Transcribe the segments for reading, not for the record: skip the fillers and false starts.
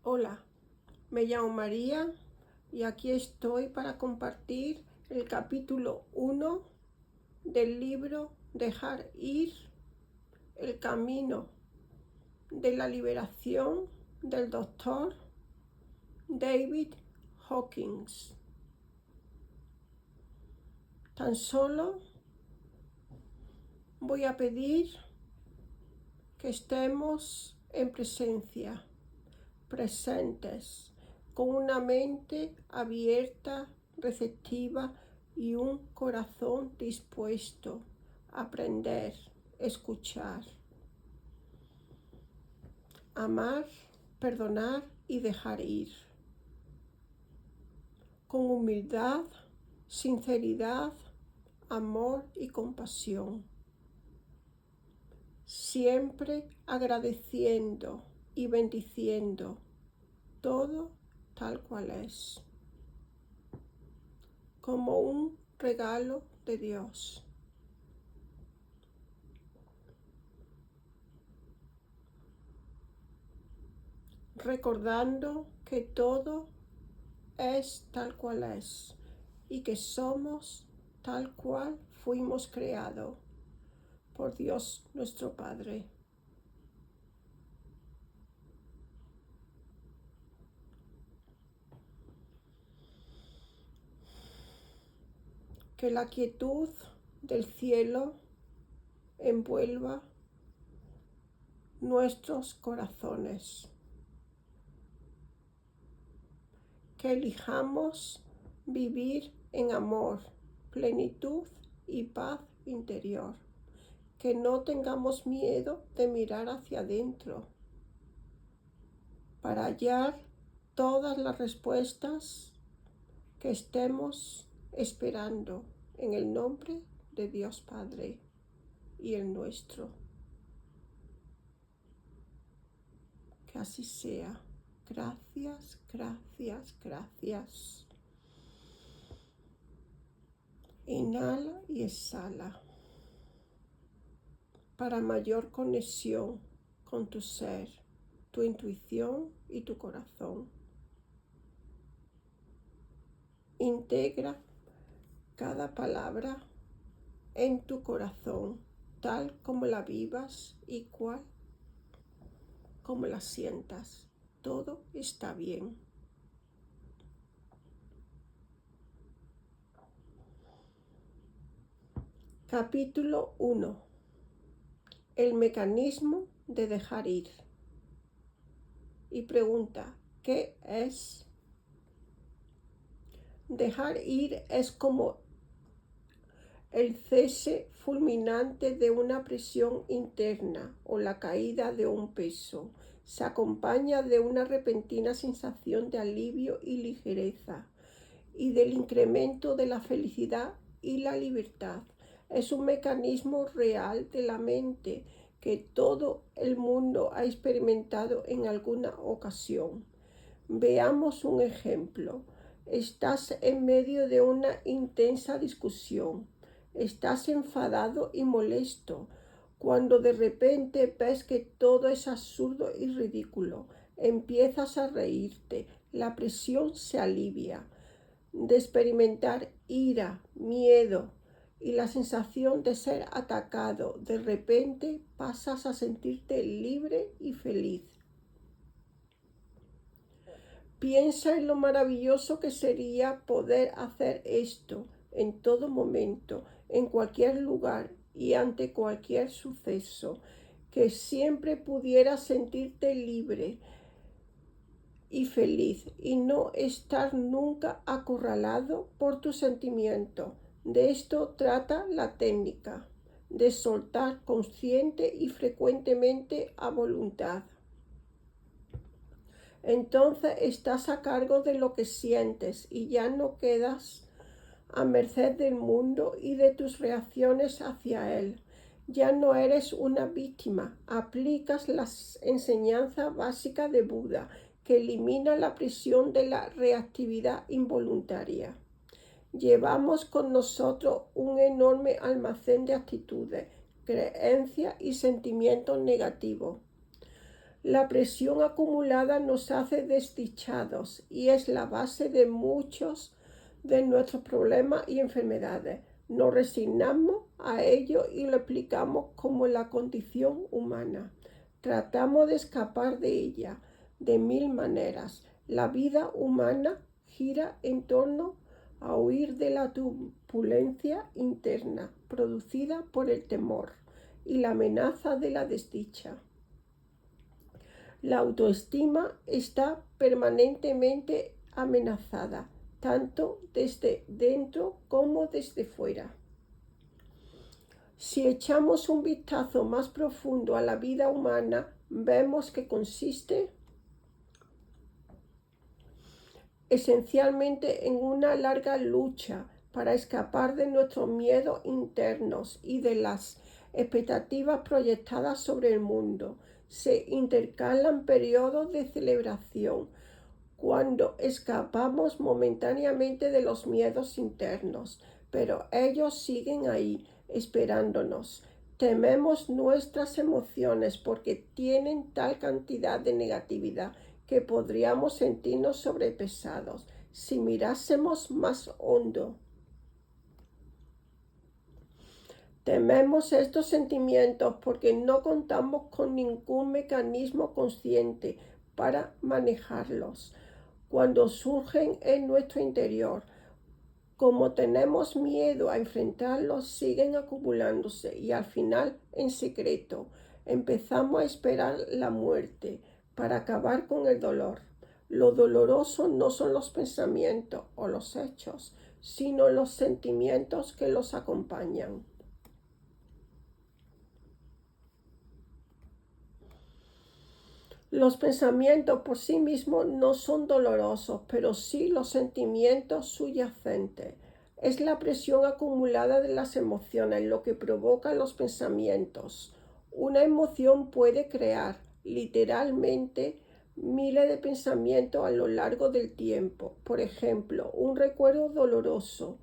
Hola, me llamo María y aquí estoy para compartir el capítulo 1 del libro Dejar ir, el camino de la liberación del doctor David Hawkins. Tan solo voy a pedir que estemos en presencia, presentes, con una mente abierta, receptiva y un corazón dispuesto a aprender, escuchar, amar, perdonar y dejar ir. Con humildad, sinceridad, amor y compasión. Siempre agradeciendo y bendiciendo todo tal cual es, como un regalo de Dios. Recordando que todo es tal cual es y que somos tal cual fuimos creados por Dios nuestro Padre. Que la quietud del cielo envuelva nuestros corazones. Que elijamos vivir en amor, plenitud y paz interior. Que no tengamos miedo de mirar hacia adentro para hallar todas las respuestas que estemos esperando en el nombre de Dios Padre y el nuestro. Que así sea. Gracias, gracias, gracias. Inhala y exhala para mayor conexión con tu ser, tu intuición y tu corazón. Integra cada palabra en tu corazón, tal como la vivas y cual como la sientas. Todo está bien. Capítulo 1. El mecanismo de dejar ir. Y pregunta, ¿qué es? Dejar ir es como el cese fulminante de una presión interna o la caída de un peso. Se acompaña de una repentina sensación de alivio y ligereza y del incremento de la felicidad y la libertad. Es un mecanismo real de la mente que todo el mundo ha experimentado en alguna ocasión. Veamos un ejemplo. Estás en medio de una intensa discusión. Estás enfadado y molesto cuando de repente ves que todo es absurdo y ridículo. Empiezas a reírte. La presión se alivia. De experimentar ira, miedo y la sensación de ser atacado, de repente pasas a sentirte libre y feliz. Piensa en lo maravilloso que sería poder hacer esto en todo momento, en cualquier lugar y ante cualquier suceso, que siempre pudieras sentirte libre y feliz y no estar nunca acorralado por tus sentimientos. De esto trata la técnica, de soltar consciente y frecuentemente a voluntad. Entonces estás a cargo de lo que sientes y ya no quedas a merced del mundo y de tus reacciones hacia él. Ya no eres una víctima, aplicas las enseñanzas básicas de Buda, que elimina la prisión de la reactividad involuntaria. Llevamos con nosotros un enorme almacén de actitudes, creencias y sentimientos negativos. La presión acumulada nos hace desdichados y es la base de muchos de nuestros problemas y enfermedades. Nos resignamos a ello y lo explicamos como la condición humana. Tratamos de escapar de ella de mil maneras. La vida humana gira en torno a huir de la turbulencia interna producida por el temor y la amenaza de la desdicha. La autoestima está permanentemente amenazada, tanto desde dentro como desde fuera. Si echamos un vistazo más profundo a la vida humana, vemos que consiste esencialmente en una larga lucha para escapar de nuestros miedos internos y de las expectativas proyectadas sobre el mundo. Se intercalan periodos de celebración cuando escapamos momentáneamente de los miedos internos, pero ellos siguen ahí, esperándonos. Tememos nuestras emociones porque tienen tal cantidad de negatividad que podríamos sentirnos sobrepesados si mirásemos más hondo. Tememos estos sentimientos porque no contamos con ningún mecanismo consciente para manejarlos. Cuando surgen en nuestro interior, como tenemos miedo a enfrentarlos, siguen acumulándose y al final, en secreto, empezamos a esperar la muerte para acabar con el dolor. Lo doloroso no son los pensamientos o los hechos, sino los sentimientos que los acompañan. Los pensamientos por sí mismos no son dolorosos, pero sí los sentimientos subyacentes. Es la presión acumulada de las emociones lo que provoca los pensamientos. Una emoción puede crear literalmente miles de pensamientos a lo largo del tiempo. Por ejemplo, un recuerdo doloroso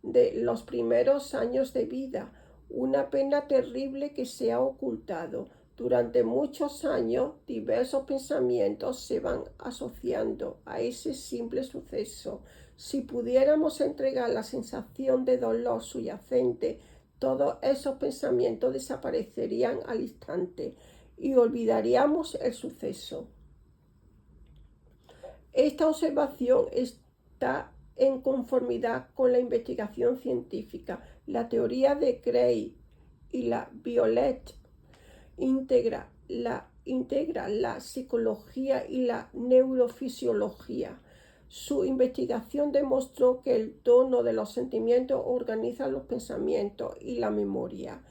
de los primeros años de vida, una pena terrible que se ha ocultado. Durante muchos años, diversos pensamientos se van asociando a ese simple suceso. Si pudiéramos entregar la sensación de dolor subyacente, todos esos pensamientos desaparecerían al instante y olvidaríamos el suceso. Esta observación está en conformidad con la investigación científica. La teoría de Gray y la Violet integra la psicología y la neurofisiología. Su investigación demostró que el tono de los sentimientos organiza los pensamientos y la memoria.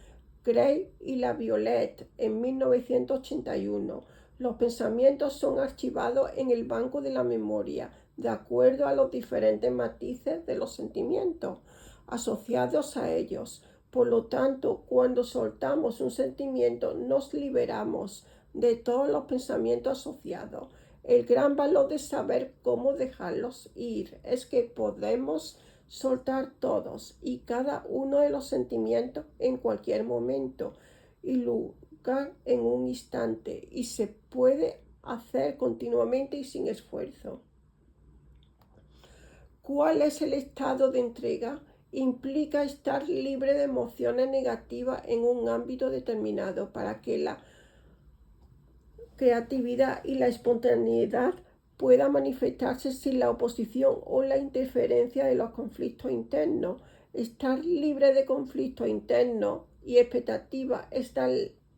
Gray y la Violet en 1981. Los pensamientos son archivados en el banco de la memoria de acuerdo a los diferentes matices de los sentimientos asociados a ellos. Por lo tanto, cuando soltamos un sentimiento, nos liberamos de todos los pensamientos asociados. El gran valor de saber cómo dejarlos ir es que podemos soltar todos y cada uno de los sentimientos en cualquier momento y lugar en un instante, y se puede hacer continuamente y sin esfuerzo. ¿Cuál es el estado de entrega? Implica estar libre de emociones negativas en un ámbito determinado para que la creatividad y la espontaneidad pueda manifestarse sin la oposición o la interferencia de los conflictos internos. Estar libre de conflictos internos y expectativas es dar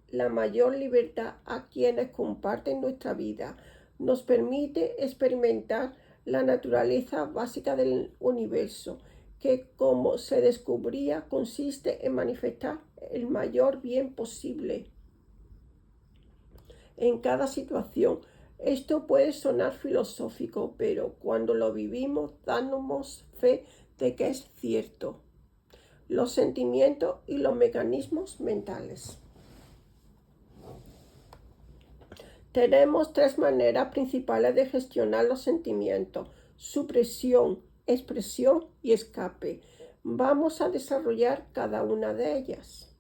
la mayor libertad a quienes comparten nuestra vida. Nos permite experimentar la naturaleza básica del universo, que, como se descubría, consiste en manifestar el mayor bien posible en cada situación. Esto puede sonar filosófico, pero cuando lo vivimos damos fe de que es cierto. Los sentimientos y los mecanismos mentales. Tenemos tres maneras principales de gestionar los sentimientos: supresión, expresión y escape. Vamos a desarrollar cada una de ellas.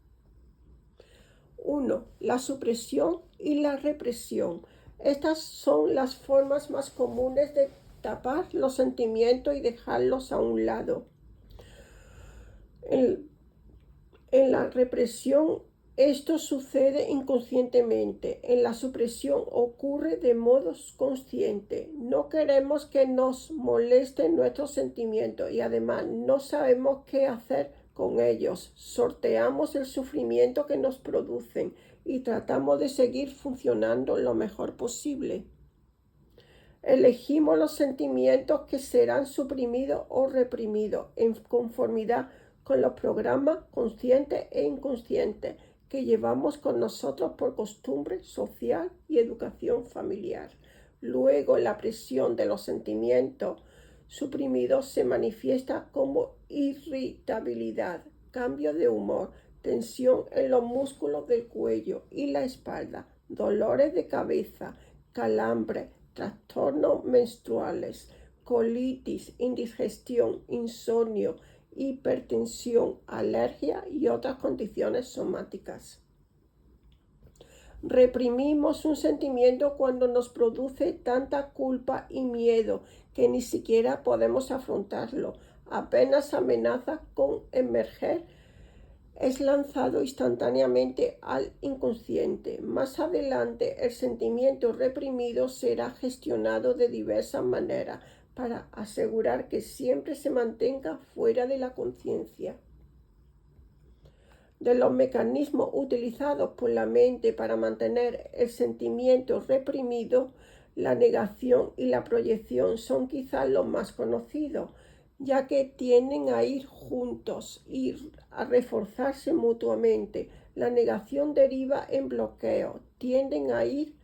1. La supresión y la represión. Estas son las formas más comunes de tapar los sentimientos y dejarlos a un lado. En la represión esto sucede inconscientemente. En la supresión ocurre de modo consciente. No queremos que nos molesten nuestros sentimientos y además no sabemos qué hacer con ellos. Sorteamos el sufrimiento que nos producen y tratamos de seguir funcionando lo mejor posible. Elegimos los sentimientos que serán suprimidos o reprimidos en conformidad con los programas conscientes e inconscientes que llevamos con nosotros por costumbre social y educación familiar. Luego, la presión de los sentimientos suprimidos se manifiesta como irritabilidad, cambio de humor, tensión en los músculos del cuello y la espalda, dolores de cabeza, calambre, trastornos menstruales, colitis, indigestión, insomnio, hipertensión, alergia y otras condiciones somáticas. Reprimimos un sentimiento cuando nos produce tanta culpa y miedo que ni siquiera podemos afrontarlo. Apenas amenaza con emerger, es lanzado instantáneamente al inconsciente. Más adelante, el sentimiento reprimido será gestionado de diversas maneras para asegurar que siempre se mantenga fuera de la conciencia. De los mecanismos utilizados por la mente para mantener el sentimiento reprimido, la negación y la proyección son quizás los más conocidos, ya que tienden a ir juntos y a reforzarse mutuamente. La negación deriva en bloqueo, tienden a ir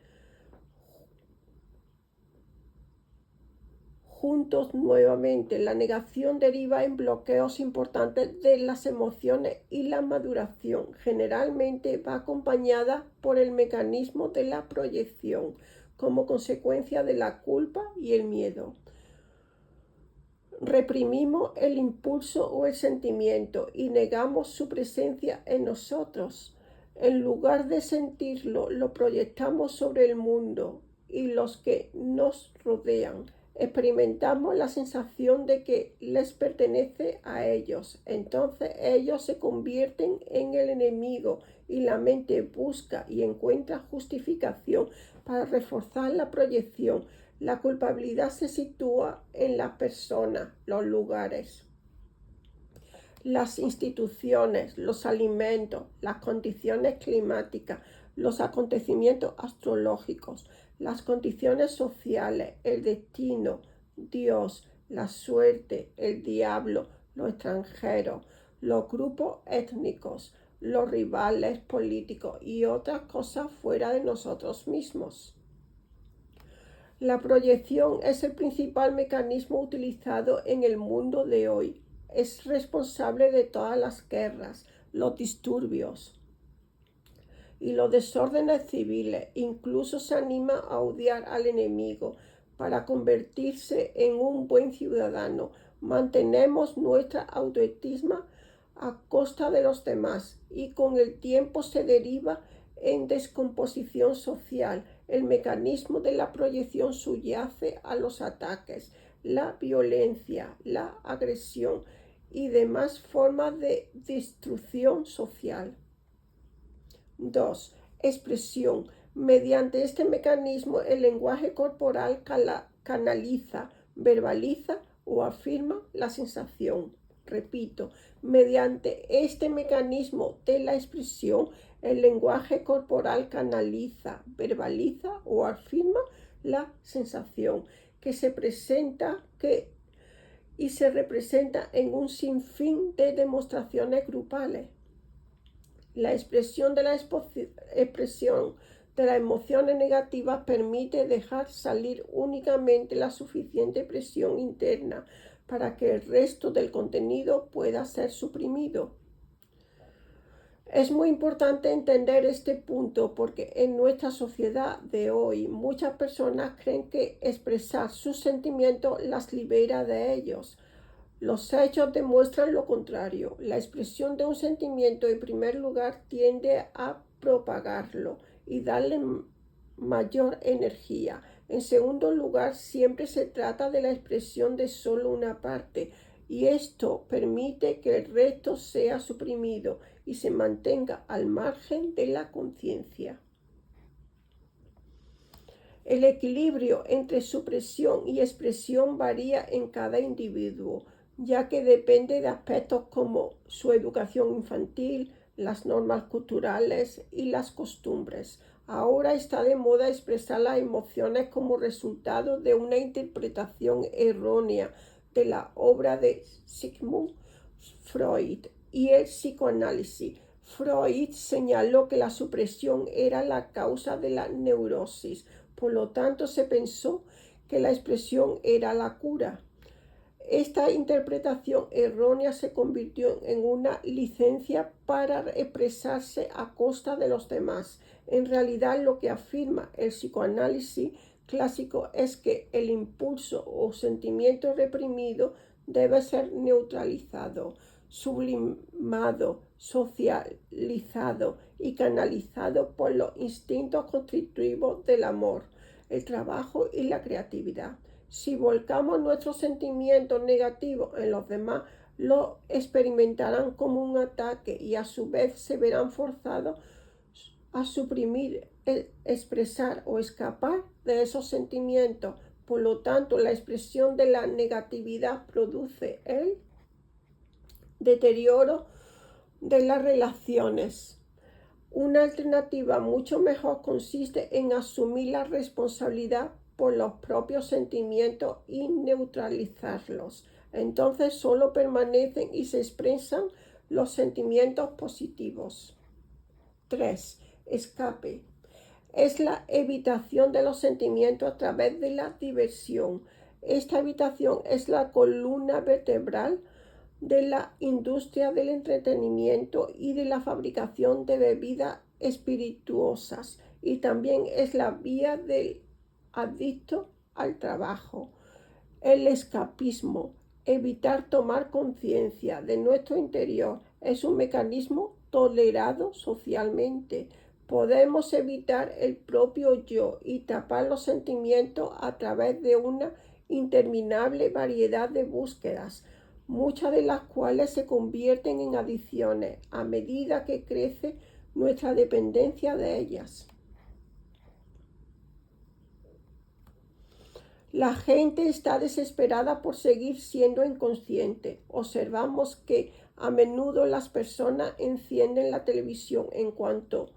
juntos nuevamente. La negación deriva en bloqueos importantes de las emociones y la maduración. Generalmente va acompañada por el mecanismo de la proyección, como consecuencia de la culpa y el miedo. Reprimimos el impulso o el sentimiento y negamos su presencia en nosotros. En lugar de sentirlo, lo proyectamos sobre el mundo y los que nos rodean. Experimentamos la sensación de que les pertenece a ellos. Entonces ellos se convierten en el enemigo y la mente busca y encuentra justificación para reforzar la proyección. La culpabilidad se sitúa en las personas, los lugares, las instituciones, los alimentos, las condiciones climáticas, los acontecimientos astrológicos, las condiciones sociales, el destino, Dios, la suerte, el diablo, los extranjeros, los grupos étnicos, los rivales políticos y otras cosas fuera de nosotros mismos. La proyección es el principal mecanismo utilizado en el mundo de hoy. Es responsable de todas las guerras, los disturbios y los desórdenes civiles. Incluso se anima a odiar al enemigo para convertirse en un buen ciudadano. Mantenemos nuestra autoestima a costa de los demás y con el tiempo se deriva en descomposición social. El mecanismo de la proyección subyace a los ataques, la violencia, la agresión y demás formas de destrucción social. 2. Expresión. Mediante este mecanismo el lenguaje corporal canaliza, verbaliza o afirma la sensación. Repito, mediante este mecanismo de la expresión el lenguaje corporal canaliza, verbaliza o afirma la sensación que se presenta y se representa en un sinfín de demostraciones grupales. La expresión de las emociones negativas permite dejar salir únicamente la suficiente presión interna para que el resto del contenido pueda ser suprimido. Es muy importante entender este punto porque en nuestra sociedad de hoy muchas personas creen que expresar sus sentimientos las libera de ellos. Los hechos demuestran lo contrario. La expresión de un sentimiento en primer lugar tiende a propagarlo y darle mayor energía. En segundo lugar, siempre se trata de la expresión de solo una parte, y esto permite que el resto sea suprimido y se mantenga al margen de la conciencia. El equilibrio entre supresión y expresión varía en cada individuo, ya que depende de aspectos como su educación infantil, las normas culturales y las costumbres. Ahora está de moda expresar las emociones como resultado de una interpretación errónea de la obra de Sigmund Freud y el psicoanálisis. Freud señaló que la supresión era la causa de la neurosis. Por lo tanto, se pensó que la expresión era la cura. Esta interpretación errónea se convirtió en una licencia para expresarse a costa de los demás. En realidad, lo que afirma el psicoanálisis clásico es que el impulso o sentimiento reprimido debe ser neutralizado, sublimado, socializado y canalizado por los instintos constitutivos del amor, el trabajo y la creatividad. Si volcamos nuestros sentimientos negativos en los demás, lo experimentarán como un ataque y a su vez se verán forzados a suprimir, expresar o escapar de esos sentimientos. Por lo tanto, la expresión de la negatividad produce el deterioro de las relaciones. Una alternativa mucho mejor consiste en asumir la responsabilidad por los propios sentimientos y neutralizarlos. Entonces solo permanecen y se expresan los sentimientos positivos. 3. Escape. Es la evitación de los sentimientos a través de la diversión. Esta evitación es la columna vertebral de la industria del entretenimiento y de la fabricación de bebidas espirituosas, y también es la vía del adicto al trabajo. El escapismo, evitar tomar conciencia de nuestro interior, es un mecanismo tolerado socialmente. Podemos evitar el propio yo y tapar los sentimientos a través de una interminable variedad de búsquedas, muchas de las cuales se convierten en adicciones a medida que crece nuestra dependencia de ellas. La gente está desesperada por seguir siendo inconsciente. Observamos que a menudo las personas encienden la televisión en cuanto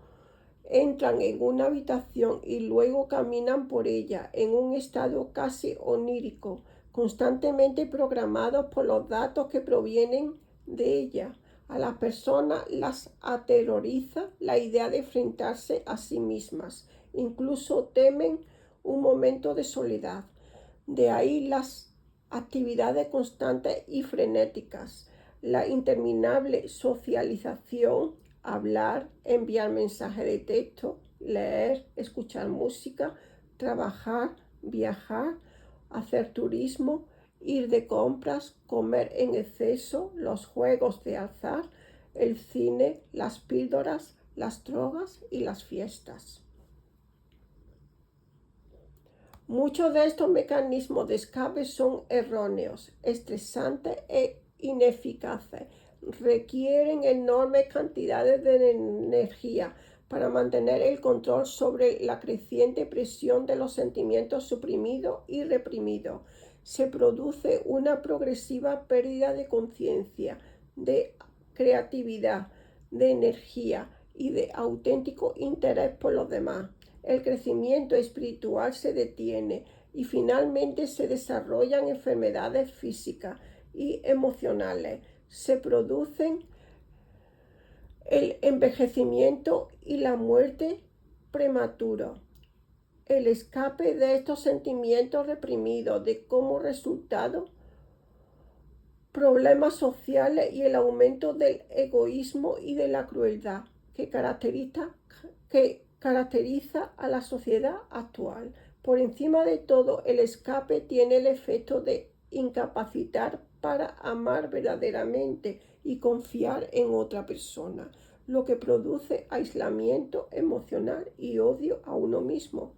entran en una habitación y luego caminan por ella en un estado casi onírico, constantemente programados por los datos que provienen de ella. A las personas las aterroriza la idea de enfrentarse a sí mismas. Incluso temen un momento de soledad. De ahí las actividades constantes y frenéticas, la interminable socialización, hablar, enviar mensajes de texto, leer, escuchar música, trabajar, viajar, hacer turismo, ir de compras, comer en exceso, los juegos de azar, el cine, las píldoras, las drogas y las fiestas. Muchos de estos mecanismos de escape son erróneos, estresantes e ineficaces. Requieren enormes cantidades de energía para mantener el control sobre la creciente presión de los sentimientos suprimidos y reprimidos. Se produce una progresiva pérdida de conciencia, de creatividad, de energía y de auténtico interés por los demás. El crecimiento espiritual se detiene y finalmente se desarrollan enfermedades físicas y emocionales. Se producen el envejecimiento y la muerte prematura. El escape de estos sentimientos reprimidos de como resultado problemas sociales y el aumento del egoísmo y de la crueldad que caracteriza a la sociedad actual. Por encima de todo, el escape tiene el efecto de incapacitar para amar verdaderamente y confiar en otra persona. lo que produce aislamiento emocional y odio a uno mismo.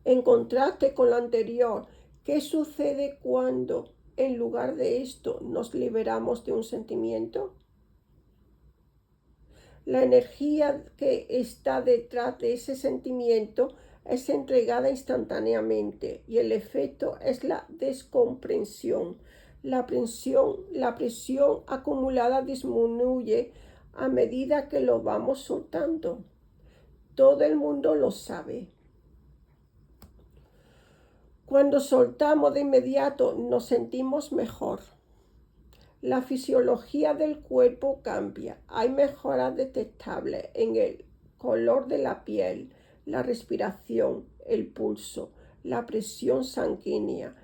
En contraste con lo anterior, ¿qué sucede cuando, en lugar de esto, nos liberamos de un sentimiento? La energía que está detrás de ese sentimiento es entregada instantáneamente y el efecto es la descomprensión. La presión acumulada disminuye a medida que lo vamos soltando. Todo el mundo lo sabe. Cuando soltamos de inmediato nos sentimos mejor. La fisiología del cuerpo cambia. Hay mejoras detectables en el color de la piel, la respiración, el pulso, la presión sanguínea,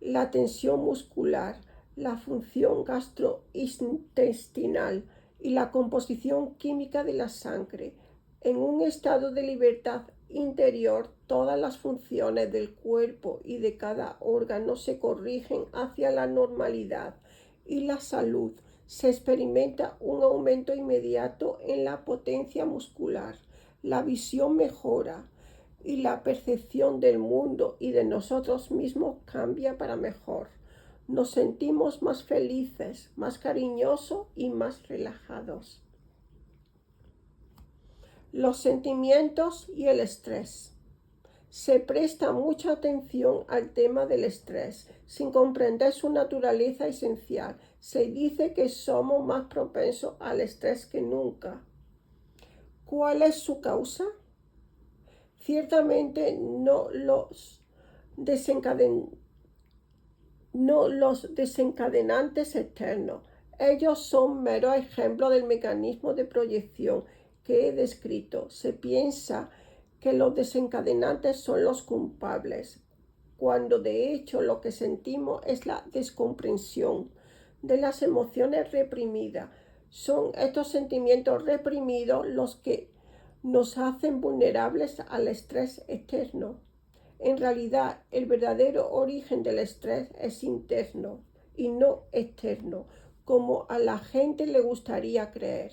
la tensión muscular, la función gastrointestinal y la composición química de la sangre. En un estado de libertad interior, todas las funciones del cuerpo y de cada órgano se corrigen hacia la normalidad y la salud. Se experimenta un aumento inmediato en la potencia muscular. La visión mejora y la percepción del mundo y de nosotros mismos cambia para mejor. Nos sentimos más felices, más cariñosos y más relajados. Los sentimientos y el estrés. Se presta mucha atención al tema del estrés, sin comprender su naturaleza esencial. Se dice que somos más propensos al estrés que nunca. ¿Cuál es su causa? Ciertamente no los desencadenantes externos. Ellos son meros ejemplos del mecanismo de proyección que he descrito. Se piensa que los desencadenantes son los culpables, cuando de hecho lo que sentimos es la descomprensión de las emociones reprimidas. Son estos sentimientos reprimidos los que nos hacen vulnerables al estrés externo. En realidad, el verdadero origen del estrés es interno y no externo, como a la gente le gustaría creer.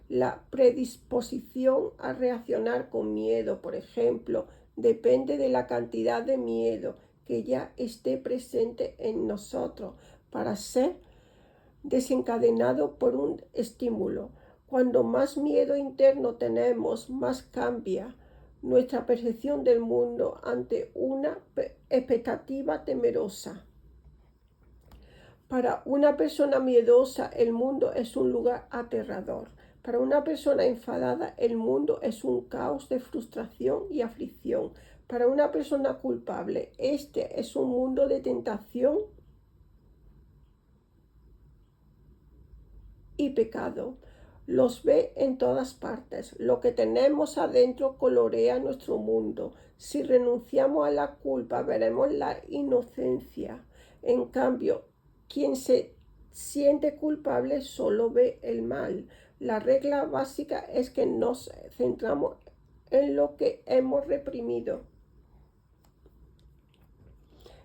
La predisposición a reaccionar con miedo, por ejemplo, depende de la cantidad de miedo que ya esté presente en nosotros para ser desencadenado por un estímulo. Cuando más miedo interno tenemos, más cambia nuestra percepción del mundo ante una expectativa temerosa. Para una persona miedosa, el mundo es un lugar aterrador. Para una persona enfadada, el mundo es un caos de frustración y aflicción. Para una persona culpable, este es un mundo de tentación y pecado. Los ve en todas partes. Lo que tenemos adentro colorea nuestro mundo. Si renunciamos a la culpa, veremos la inocencia. En cambio, quien se siente culpable solo ve el mal. La regla básica es que nos centramos en lo que hemos reprimido.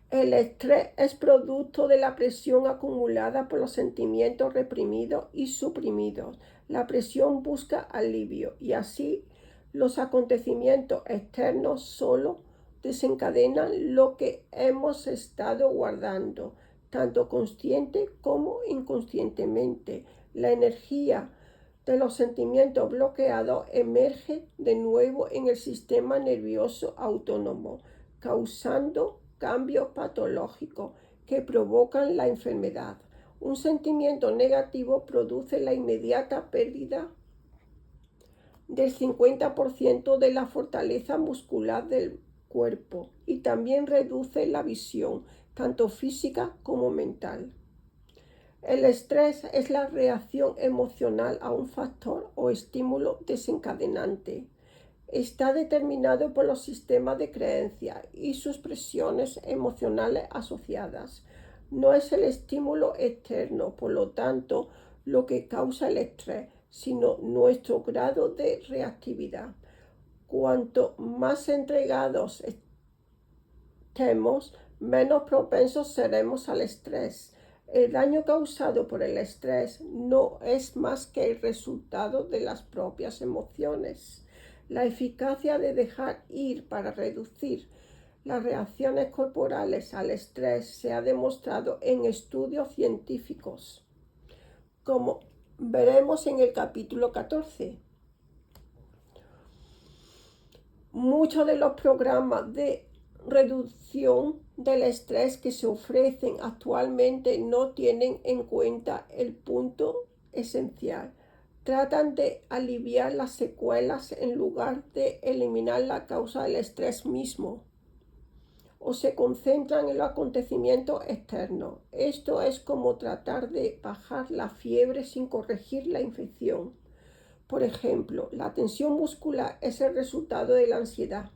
El estrés es producto de la presión acumulada por los sentimientos reprimidos y suprimidos. La presión busca alivio y así los acontecimientos externos solo desencadenan lo que hemos estado guardando, tanto consciente como inconscientemente. La energía de los sentimientos bloqueados emerge de nuevo en el sistema nervioso autónomo, causando cambios patológicos que provocan la enfermedad. Un sentimiento negativo produce la inmediata pérdida del 50% de la fortaleza muscular del cuerpo y también reduce la visión, tanto física como mental. El estrés es la reacción emocional a un factor o estímulo desencadenante. Está determinado por los sistemas de creencia y sus presiones emocionales asociadas. No es el estímulo externo, por lo tanto, lo que causa el estrés, sino nuestro grado de reactividad. Cuanto más entregados estemos, menos propensos seremos al estrés. El daño causado por el estrés no es más que el resultado de las propias emociones. La eficacia de dejar ir para reducir las reacciones corporales al estrés se ha demostrado en estudios científicos, como veremos en el capítulo 14. Muchos de los programas de reducción del estrés que se ofrecen actualmente no tienen en cuenta el punto esencial. Tratan de aliviar las secuelas en lugar de eliminar la causa del estrés mismo, o se concentran en los acontecimientos externos. Esto es como tratar de bajar la fiebre sin corregir la infección. Por ejemplo, la tensión muscular es el resultado de la ansiedad,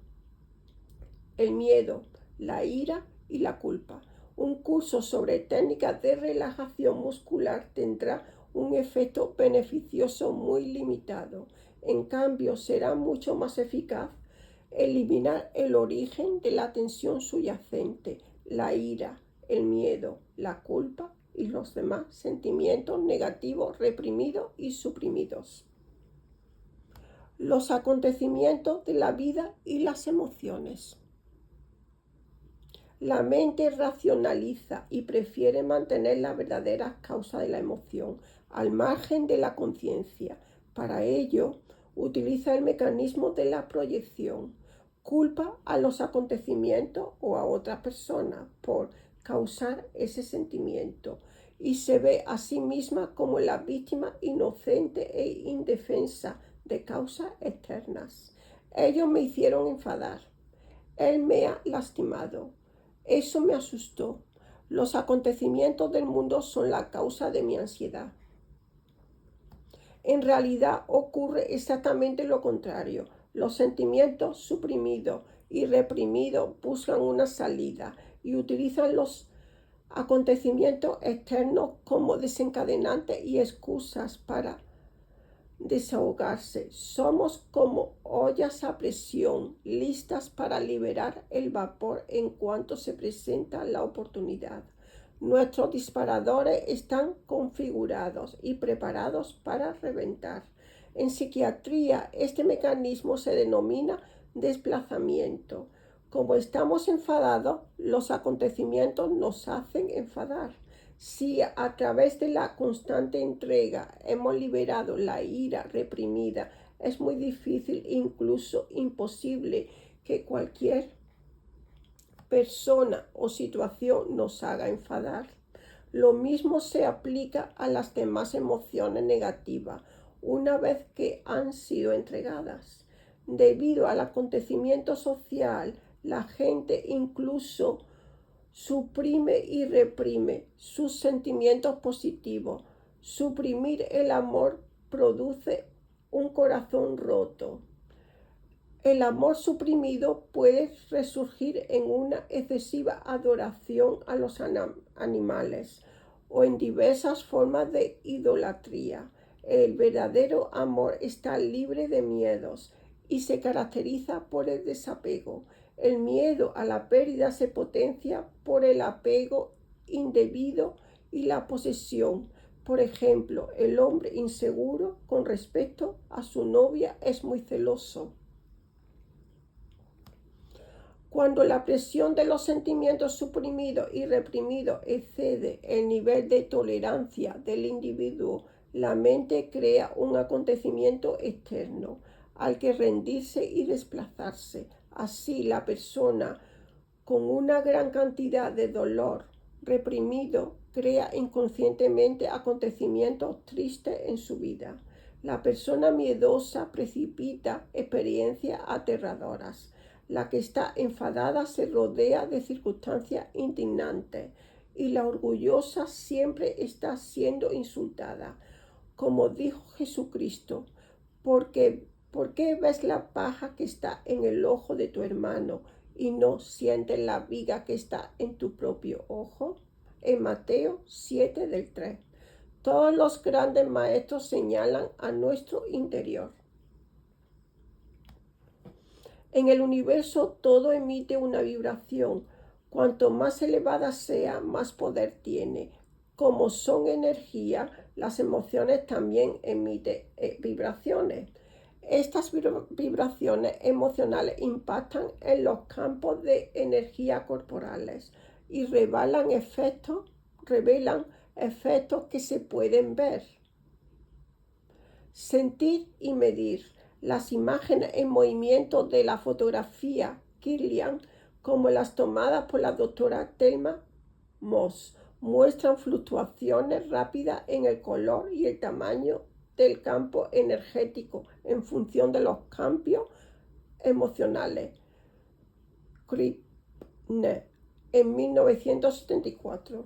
el miedo, la ira y la culpa. Un curso sobre técnicas de relajación muscular tendrá un efecto beneficioso muy limitado. En cambio, será mucho más eficaz eliminar el origen de la tensión subyacente, la ira, el miedo, la culpa y los demás sentimientos negativos reprimidos y suprimidos. Los acontecimientos de la vida y las emociones. La mente racionaliza y prefiere mantener la verdadera causa de la emoción al margen de la conciencia. Para ello, utiliza el mecanismo de la proyección. Culpa a los acontecimientos o a otra persona por causar ese sentimiento y se ve a sí misma como la víctima inocente e indefensa de causas externas. Ellos me hicieron enfadar. Él me ha lastimado. Eso me asustó. Los acontecimientos del mundo son la causa de mi ansiedad. En realidad ocurre exactamente lo contrario. Los sentimientos suprimidos y reprimidos buscan una salida y utilizan los acontecimientos externos como desencadenantes y excusas para desahogarse. Somos como ollas a presión, listas para liberar el vapor en cuanto se presenta la oportunidad. Nuestros disparadores están configurados y preparados para reventar. En psiquiatría, este mecanismo se denomina desplazamiento. Como estamos enfadados, los acontecimientos nos hacen enfadar. Si a través de la constante entrega hemos liberado la ira reprimida, es muy difícil, incluso imposible, que cualquier persona o situación nos haga enfadar. Lo mismo se aplica a las demás emociones negativas una vez que han sido entregadas. Debido al acontecimiento social, la gente incluso suprime y reprime sus sentimientos positivos. Suprimir el amor produce un corazón roto. El amor suprimido puede resurgir en una excesiva adoración a los animales o en diversas formas de idolatría. El verdadero amor está libre de miedos y se caracteriza por el desapego. El miedo a la pérdida se potencia por el apego indebido y la posesión. Por ejemplo, el hombre inseguro con respecto a su novia es muy celoso. Cuando la presión de los sentimientos suprimidos y reprimidos excede el nivel de tolerancia del individuo, la mente crea un acontecimiento externo al que rendirse y desplazarse. Así, la persona con una gran cantidad de dolor reprimido crea inconscientemente acontecimientos tristes en su vida. La persona miedosa precipita experiencias aterradoras. La que está enfadada se rodea de circunstancias indignantes y la orgullosa siempre está siendo insultada. Como dijo Jesucristo, ¿por qué ves la paja que está en el ojo de tu hermano y no sientes la viga que está en tu propio ojo? En Mateo 7 del 3. Todos los grandes maestros señalan a nuestro interior. En el universo todo emite una vibración. Cuanto más elevada sea, más poder tiene. Como son energía, las emociones también emiten vibraciones. Estas vibraciones emocionales impactan en los campos de energía corporales y revelan efectos que se pueden ver, sentir y medir. Las imágenes en movimiento de la fotografía Kirlian, como las tomadas por la doctora Thelma Moss, muestran fluctuaciones rápidas en el color y el tamaño del campo energético en función de los cambios emocionales. Kripke, en 1974.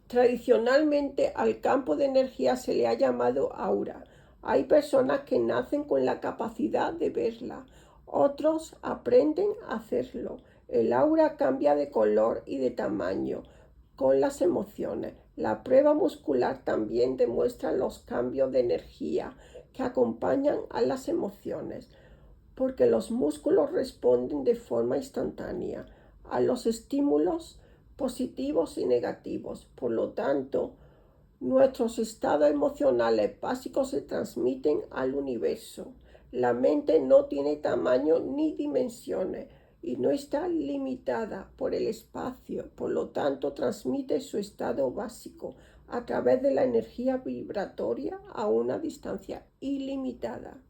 Tradicionalmente al campo de energía se le ha llamado aura. Hay personas que nacen con la capacidad de verla, otros aprenden a hacerlo. El aura cambia de color y de tamaño con las emociones. La prueba muscular también demuestra los cambios de energía que acompañan a las emociones, porque los músculos responden de forma instantánea a los estímulos positivos y negativos. Por lo tanto, nuestros estados emocionales básicos se transmiten al universo. La mente no tiene tamaño ni dimensiones y no está limitada por el espacio. Por lo tanto, transmite su estado básico a través de la energía vibratoria a una distancia ilimitada.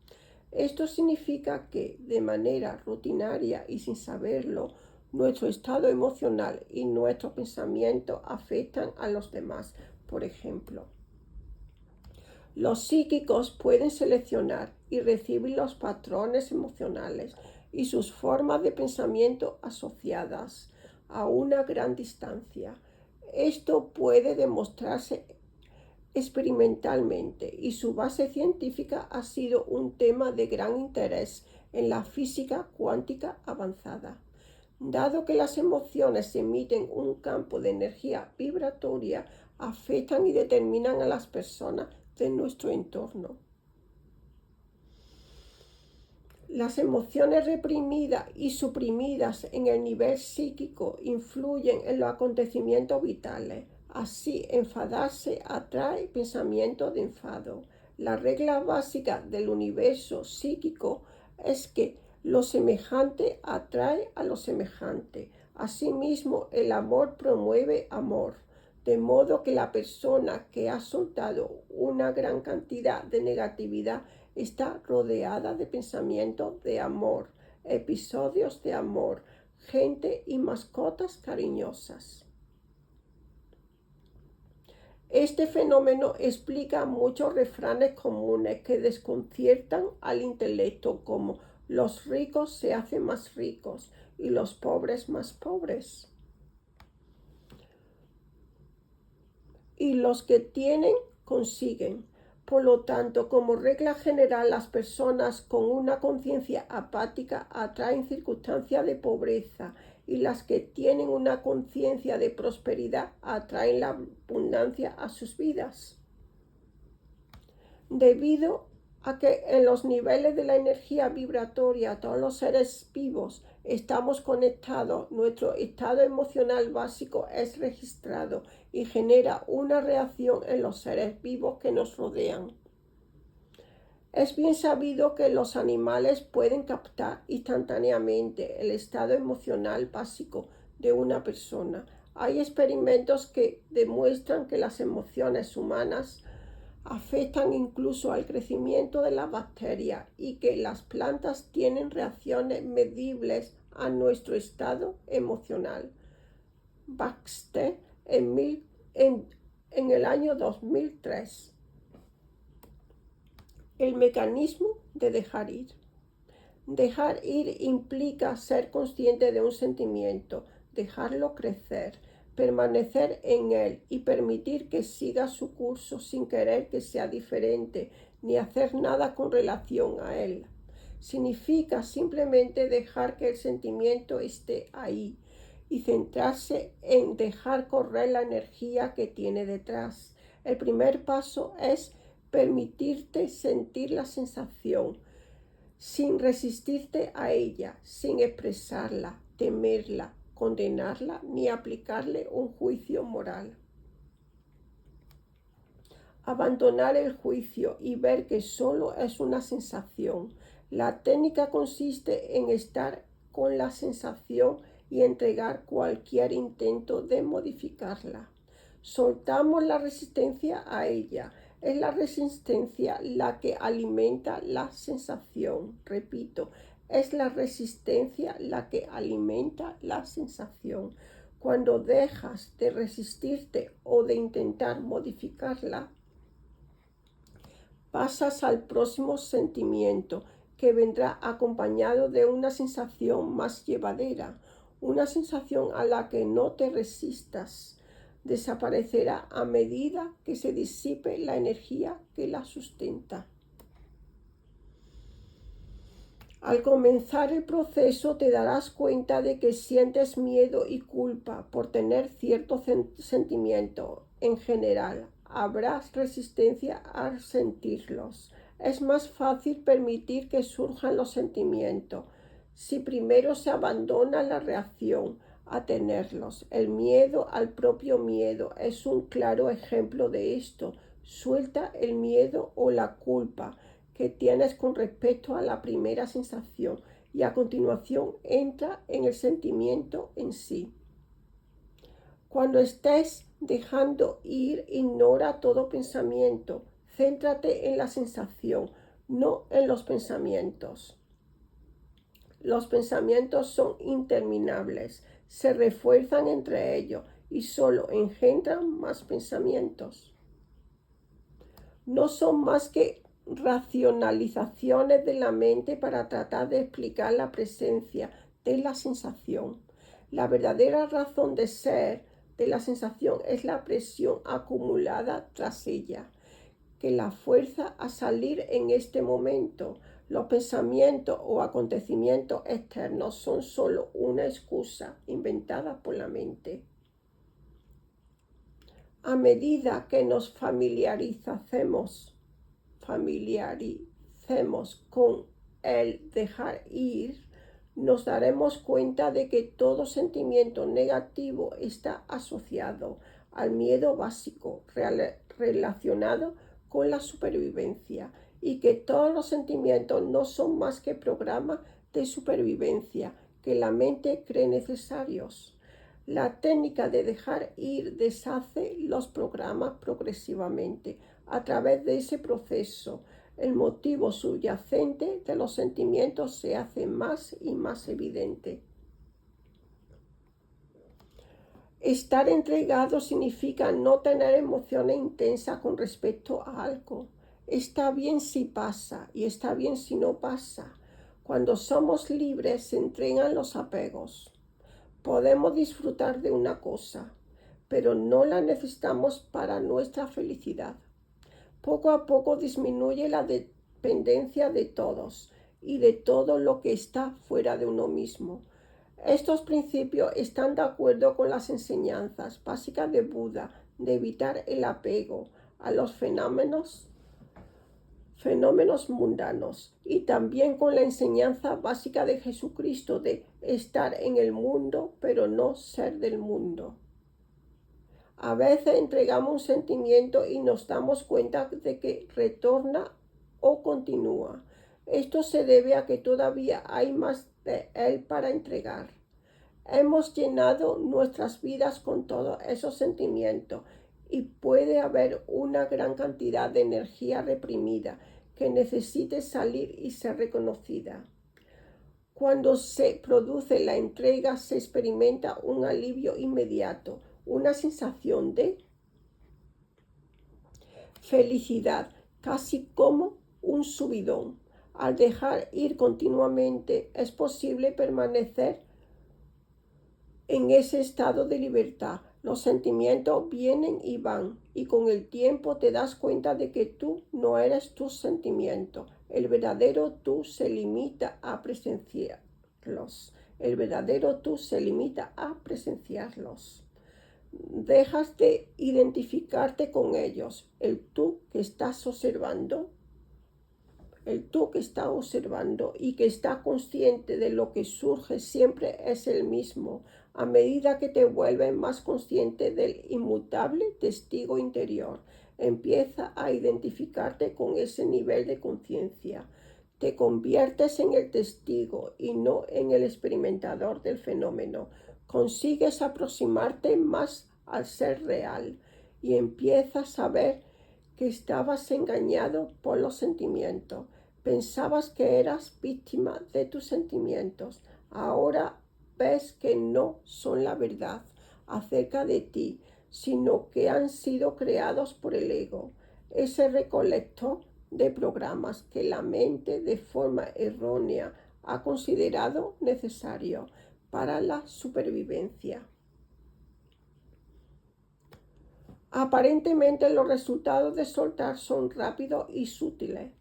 Esto significa que, de manera rutinaria y sin saberlo, nuestro estado emocional y nuestro pensamiento afectan a los demás. Por ejemplo, los psíquicos pueden seleccionar y recibir los patrones emocionales y sus formas de pensamiento asociadas a una gran distancia. Esto puede demostrarse experimentalmente y su base científica ha sido un tema de gran interés en la física cuántica avanzada. Dado que las emociones emiten un campo de energía vibratoria, afectan y determinan a las personas de nuestro entorno. Las emociones reprimidas y suprimidas en el nivel psíquico influyen en los acontecimientos vitales. Así, enfadarse atrae pensamientos de enfado. La regla básica del universo psíquico es que lo semejante atrae a lo semejante. Asimismo, el amor promueve amor, de modo que la persona que ha soltado una gran cantidad de negatividad está rodeada de pensamientos de amor, episodios de amor, gente y mascotas cariñosas. Este fenómeno explica muchos refranes comunes que desconciertan al intelecto, como los ricos se hacen más ricos y los pobres más pobres. Y los que tienen consiguen. Por lo tanto, como regla general, las personas con una conciencia apática atraen circunstancias de pobreza y las que tienen una conciencia de prosperidad atraen la abundancia a sus vidas. Debido a que en los niveles de la energía vibratoria todos los seres vivos estamos conectados, nuestro estado emocional básico es registrado y genera una reacción en los seres vivos que nos rodean. Es bien sabido que los animales pueden captar instantáneamente el estado emocional básico de una persona. Hay experimentos que demuestran que las emociones humanas afectan incluso al crecimiento de las bacterias y que las plantas tienen reacciones medibles a nuestro estado emocional. Baxter en el año 2003. El mecanismo de dejar ir. Dejar ir implica ser consciente de un sentimiento, dejarlo crecer, permanecer en él y permitir que siga su curso sin querer que sea diferente ni hacer nada con relación a él. Significa simplemente dejar que el sentimiento esté ahí y centrarse en dejar correr la energía que tiene detrás. El primer paso es permitirte sentir la sensación, sin resistirte a ella, sin expresarla, temerla, condenarla ni aplicarle un juicio moral. Abandonar el juicio y ver que solo es una sensación. La técnica consiste en estar con la sensación y entregar cualquier intento de modificarla. Soltamos la resistencia a ella. Es la resistencia la que alimenta la sensación. Repito, es la resistencia la que alimenta la sensación. Cuando dejas de resistirte o de intentar modificarla, pasas al próximo sentimiento, que vendrá acompañado de una sensación más llevadera, una sensación a la que no te resistas. Desaparecerá a medida que se disipe la energía que la sustenta. Al comenzar el proceso te darás cuenta de que sientes miedo y culpa por tener cierto sentimiento. En general, habrá resistencia a sentirlos. Es más fácil permitir que surjan los sentimientos si primero se abandona la reacción a tenerlos. El miedo al propio miedo es un claro ejemplo de esto. Suelta el miedo o la culpa que tienes con respecto a la primera sensación y a continuación entra en el sentimiento en sí. Cuando estés dejando ir, ignora todo pensamiento. Céntrate en la sensación, no en los pensamientos. Los pensamientos son interminables, se refuerzan entre ellos y solo engendran más pensamientos. No son más que racionalizaciones de la mente para tratar de explicar la presencia de la sensación. La verdadera razón de ser de la sensación es la presión acumulada tras ella, que la fuerza a salir en este momento. Los pensamientos o acontecimientos externos son solo una excusa inventada por la mente. A medida que nos familiaricemos con el dejar ir, nos daremos cuenta de que todo sentimiento negativo está asociado al miedo básico relacionado con la supervivencia y que todos los sentimientos no son más que programas de supervivencia que la mente cree necesarios. La técnica de dejar ir deshace los programas progresivamente. A través de ese proceso, el motivo subyacente de los sentimientos se hace más y más evidente. Estar entregado significa no tener emociones intensas con respecto a algo. Está bien si pasa y está bien si no pasa. Cuando somos libres se entregan los apegos. Podemos disfrutar de una cosa, pero no la necesitamos para nuestra felicidad. Poco a poco disminuye la dependencia de todos y de todo lo que está fuera de uno mismo. Estos principios están de acuerdo con las enseñanzas básicas de Buda de evitar el apego a los fenómenos mundanos y también con la enseñanza básica de Jesucristo de estar en el mundo pero no ser del mundo. A veces entregamos un sentimiento y nos damos cuenta de que retorna o continúa. Esto se debe a que todavía hay más de él para entregar. Hemos llenado nuestras vidas con todos esos sentimientos y puede haber una gran cantidad de energía reprimida que necesite salir y ser reconocida. Cuando se produce la entrega se experimenta un alivio inmediato, una sensación de felicidad, casi como un subidón. Al dejar ir continuamente es posible permanecer en ese estado de libertad. Los sentimientos vienen y van y con el tiempo te das cuenta de que tú no eres tus sentimientos. El verdadero tú se limita a presenciarlos. El verdadero tú se limita a presenciarlos. Dejas de identificarte con ellos. El tú que estás observando El tú que está observando y que está consciente de lo que surge siempre es el mismo, a medida que te vuelves más consciente del inmutable testigo interior. Empieza a identificarte con ese nivel de conciencia. Te conviertes en el testigo y no en el experimentador del fenómeno. Consigues aproximarte más al ser real y empiezas a ver que estabas engañado por los sentimientos. Pensabas que eras víctima de tus sentimientos. Ahora ves que no son la verdad acerca de ti, sino que han sido creados por el ego, ese recolector de programas que la mente de forma errónea ha considerado necesario para la supervivencia. Aparentemente los resultados de soltar son rápidos y sutiles,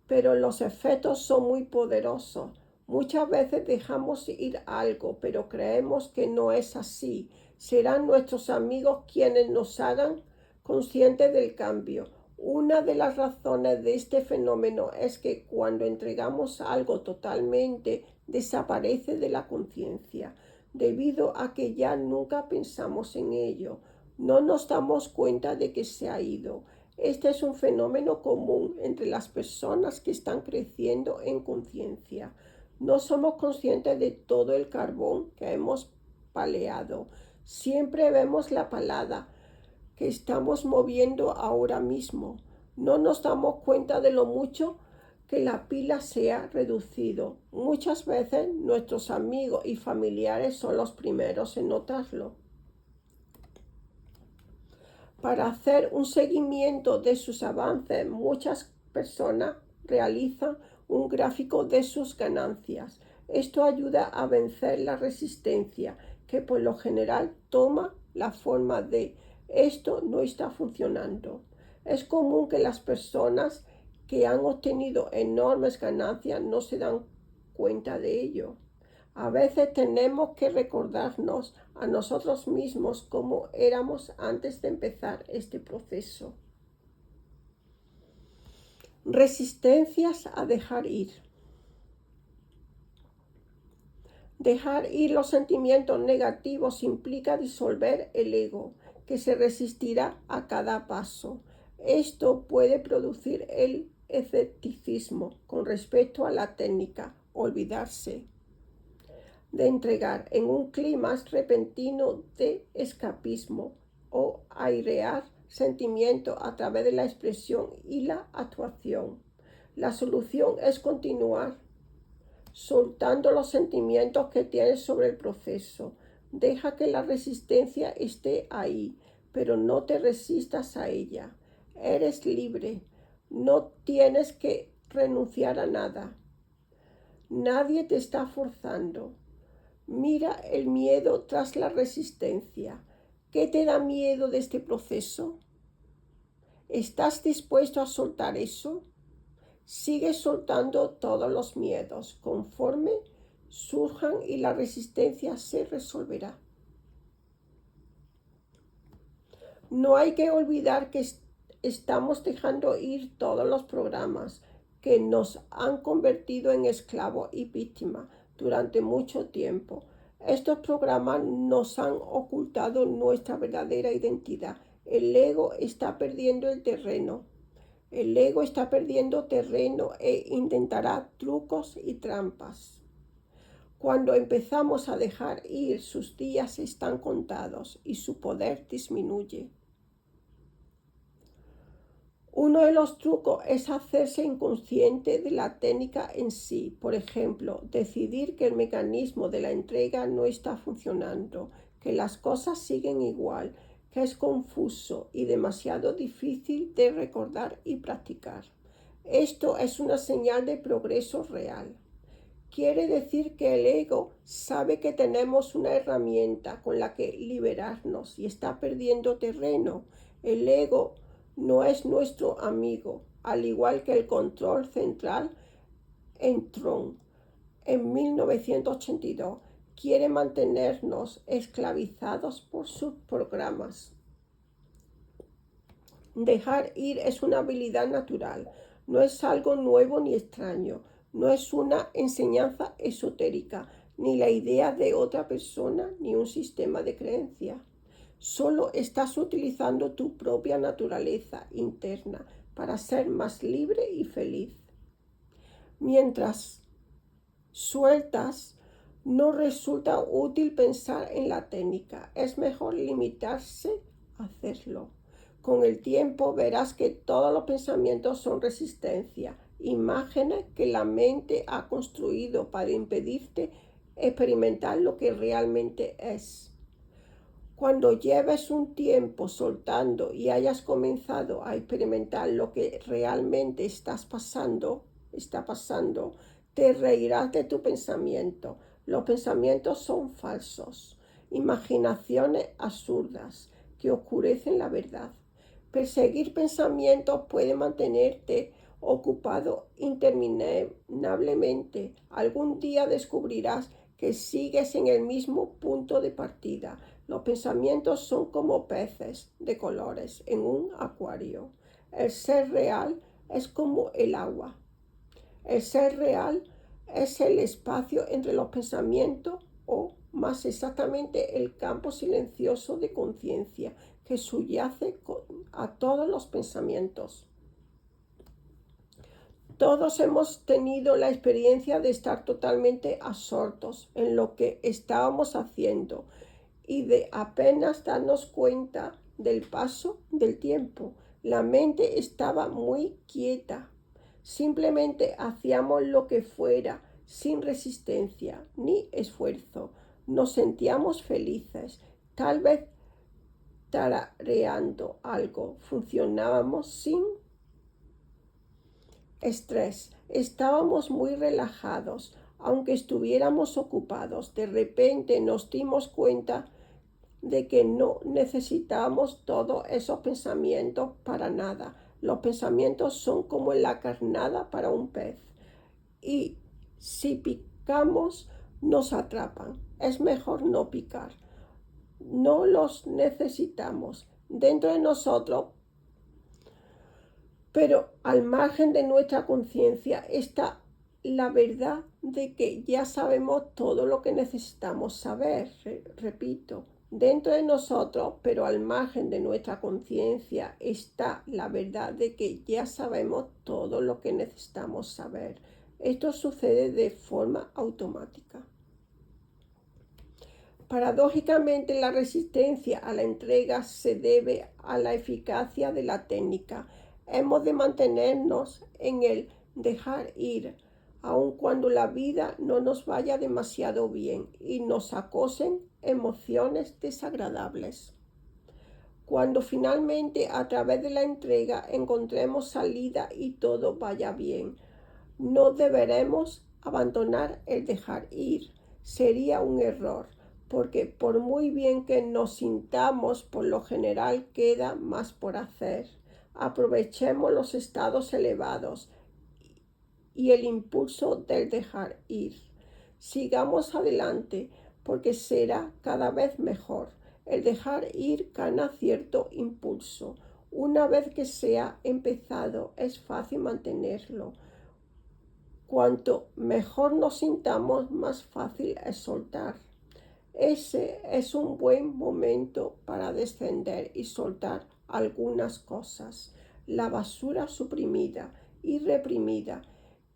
pero los efectos son muy poderosos. Muchas veces dejamos ir algo, pero creemos que no es así. Serán nuestros amigos quienes nos hagan conscientes del cambio. Una de las razones de este fenómeno es que cuando entregamos algo totalmente desaparece de la conciencia, debido a que ya nunca pensamos en ello. No nos damos cuenta de que se ha ido. Este es un fenómeno común entre las personas que están creciendo en conciencia. No somos conscientes de todo el carbón que hemos paleado. Siempre vemos la palada que estamos moviendo ahora mismo. No nos damos cuenta de lo mucho que la pila se ha reducido. Muchas veces nuestros amigos y familiares son los primeros en notarlo. Para hacer un seguimiento de sus avances, muchas personas realizan un gráfico de sus ganancias. Esto ayuda a vencer la resistencia, que por lo general toma la forma de esto no está funcionando. Es común que las personas que han obtenido enormes ganancias no se dan cuenta de ello. A veces tenemos que recordarnos a nosotros mismos cómo éramos antes de empezar este proceso. Resistencias a dejar ir. Dejar ir los sentimientos negativos implica disolver el ego, que se resistirá a cada paso. Esto puede producir el escepticismo con respecto a la técnica, olvidarse de entregar en un clima repentino de escapismo o airear sentimientos a través de la expresión y la actuación. La solución es continuar soltando los sentimientos que tienes sobre el proceso. Deja que la resistencia esté ahí, pero no te resistas a ella. Eres libre, no tienes que renunciar a nada. Nadie te está forzando. Mira el miedo tras la resistencia. ¿Qué te da miedo de este proceso? ¿Estás dispuesto a soltar eso? Sigue soltando todos los miedos conforme surjan y la resistencia se resolverá. No hay que olvidar que estamos dejando ir todos los programas que nos han convertido en esclavos y víctimas durante mucho tiempo. Estos programas nos han ocultado nuestra verdadera identidad. El ego está perdiendo el terreno. El ego está perdiendo terreno e intentará trucos y trampas. Cuando empezamos a dejar ir, sus días están contados y su poder disminuye. Uno de los trucos es hacerse inconsciente de la técnica en sí. Por ejemplo, decidir que el mecanismo de la entrega no está funcionando, que las cosas siguen igual, que es confuso y demasiado difícil de recordar y practicar. Esto es una señal de progreso real. Quiere decir que el ego sabe que tenemos una herramienta con la que liberarnos y está perdiendo terreno. El ego no es nuestro amigo, al igual que el control central en Tron en 1982 quiere mantenernos esclavizados por sus programas. Dejar ir es una habilidad natural. No es algo nuevo ni extraño, no es una enseñanza esotérica, ni la idea de otra persona, ni un sistema de creencias. Solo estás utilizando tu propia naturaleza interna para ser más libre y feliz. Mientras sueltas, no resulta útil pensar en la técnica. Es mejor limitarse a hacerlo. Con el tiempo verás que todos los pensamientos son resistencia, imágenes que la mente ha construido para impedirte experimentar lo que realmente es. Cuando lleves un tiempo soltando y hayas comenzado a experimentar lo que realmente está pasando, te reirás de tu pensamiento. Los pensamientos son falsos, imaginaciones absurdas que oscurecen la verdad. Perseguir pensamientos puede mantenerte ocupado interminablemente. Algún día descubrirás que sigues en el mismo punto de partida. Los pensamientos son como peces de colores en un acuario. El ser real es como el agua. El ser real es el espacio entre los pensamientos o, más exactamente, el campo silencioso de conciencia que subyace a todos los pensamientos. Todos hemos tenido la experiencia de estar totalmente absortos en lo que estábamos haciendo y de apenas darnos cuenta del paso del tiempo. La mente estaba muy quieta. Simplemente hacíamos lo que fuera, sin resistencia ni esfuerzo. Nos sentíamos felices, tal vez tarareando algo. Funcionábamos sin estrés. Estábamos muy relajados, aunque estuviéramos ocupados. De repente nos dimos cuenta de que no necesitamos todos esos pensamientos para nada. Los pensamientos son como la carnada para un pez y si picamos nos atrapan. Es mejor no picar. No los necesitamos dentro de nosotros, pero al margen de nuestra conciencia está la verdad de que ya sabemos todo lo que necesitamos saber. Repito, dentro de nosotros, pero al margen de nuestra conciencia, está la verdad de que ya sabemos todo lo que necesitamos saber. Esto sucede de forma automática. Paradójicamente, la resistencia a la entrega se debe a la eficacia de la técnica. Hemos de mantenernos en el dejar ir, aun cuando la vida no nos vaya demasiado bien y nos acosen emociones desagradables. Cuando finalmente a través de la entrega encontremos salida y todo vaya bien, no deberemos abandonar el dejar ir. Sería un error, porque por muy bien que nos sintamos, por lo general queda más por hacer. Aprovechemos los estados elevados y el impulso del dejar ir. Sigamos adelante, porque será cada vez mejor. El dejar ir gana cierto impulso. Una vez que se ha empezado, es fácil mantenerlo. Cuanto mejor nos sintamos, más fácil es soltar. Ese es un buen momento para descender y soltar algunas cosas. La basura suprimida y reprimida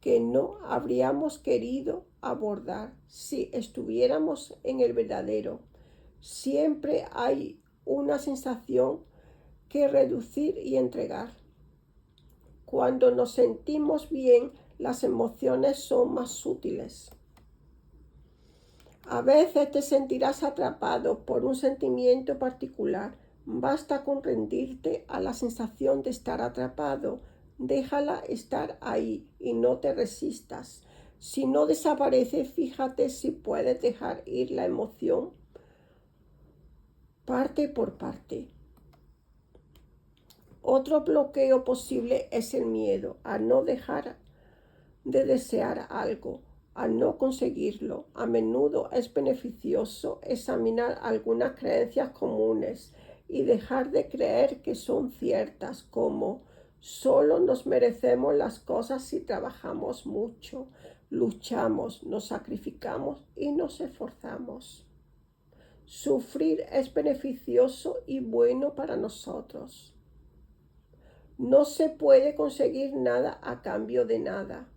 que no habríamos querido abordar si estuviéramos en el verdadero. Siempre hay una sensación que reducir y entregar. Cuando nos sentimos bien, las emociones son más sutiles. A veces te sentirás atrapado por un sentimiento particular. Basta con rendirte a la sensación de estar atrapado. Déjala estar ahí y no te resistas. Si no desaparece, fíjate si puedes dejar ir la emoción parte por parte. Otro bloqueo posible es el miedo a no dejar de desear algo, a no conseguirlo. A menudo es beneficioso examinar algunas creencias comunes y dejar de creer que son ciertas, como Solo nos merecemos las cosas si trabajamos mucho, luchamos, nos sacrificamos y nos esforzamos. Sufrir es beneficioso y bueno para nosotros. No se puede conseguir nada a cambio de nada.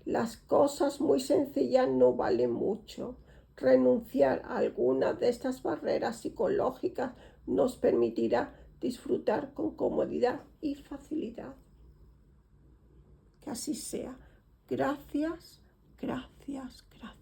Las cosas muy sencillas no valen mucho. Renunciar a alguna de estas barreras psicológicas nos permitirá disfrutar con comodidad y facilidad. Que así sea. Gracias, gracias, gracias.